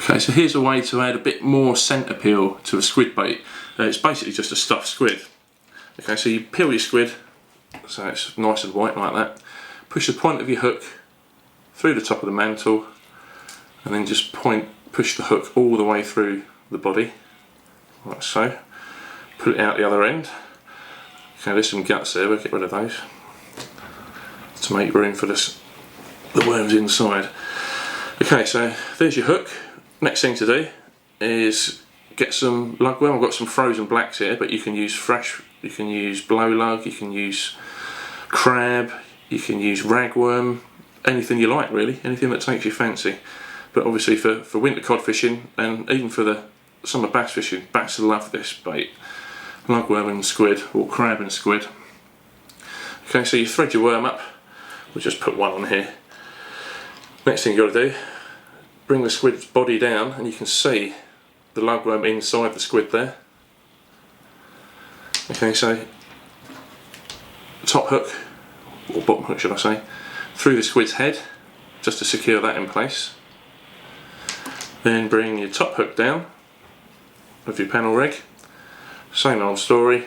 Okay, so here's a way to add a bit more scent appeal to a squid bait. It's basically just a stuffed squid. Okay, so you peel your squid, so it's nice and white like that. Push the point of your hook through the top of the mantle, and then just push the hook all the way through the body, like so. Put it out the other end. Okay, there's some guts there, we'll get rid of those to make room for the worms inside. Okay, so there's your hook. Next thing to do is get some lugworm. I've got some frozen blacks here, but you can use fresh, you can use blow lug, you can use crab, you can use ragworm, anything you like really, anything that takes your fancy. But obviously for winter cod fishing, and even for the summer bass fishing, bass love this bait. Lugworm and squid, or crab and squid. Okay, so you thread your worm up. We'll just put one on here. Next thing you've got to do, bring the squid's body down, and you can see the lugworm inside the squid there. Okay, so top hook, or bottom hook should I say, through the squid's head, just to secure that in place. Then bring your top hook down with your panel rig. Same old story,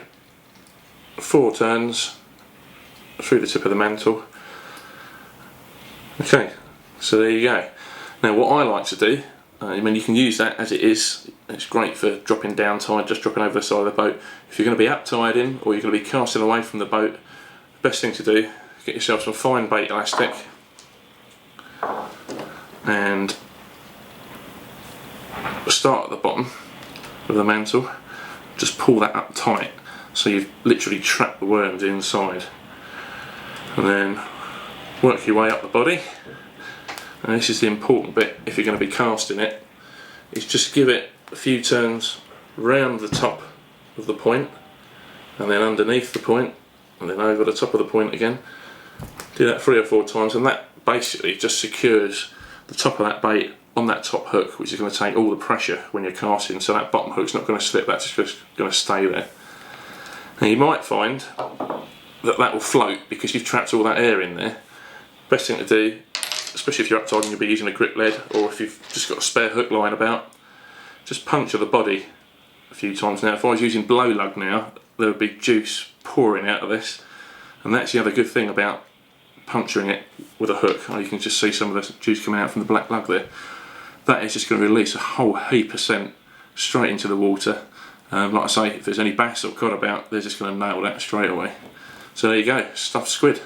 4 turns through the tip of the mantle. Okay, so there you go. Now what I like to do, I mean you can use that as it is, it's great for dropping down tide, just dropping over the side of the boat. If you're going to be up tide in, or you're going to be casting away from the boat, the best thing to do, get yourself some fine bait elastic and start at the bottom of the mantle, just pull that up tight so you've literally trapped the worms inside, and then work your way up the body. And this is the important bit if you're going to be casting it, is just give it a few turns round the top of the point, and then underneath the point, and then over the top of the point again. Do that 3 or 4 times, and that basically just secures the top of that bait on that top hook, which is going to take all the pressure when you're casting, so that bottom hook's not going to slip, that's just going to stay there. Now you might find that that will float because you've trapped all that air in there. Best thing to do, especially if you're up tide and you'll be using a grip lead, or if you've just got a spare hook lying about, just puncture the body a few times. Now if I was using blow lug now, there would be juice pouring out of this, and that's the other good thing about puncturing it with a hook. Oh, you can just see some of the juice coming out from the black lug there. That is just going to release a whole heap of scent straight into the water. Like I say, if there's any bass or cod about, they're just going to nail that straight away. So there you go, stuffed squid.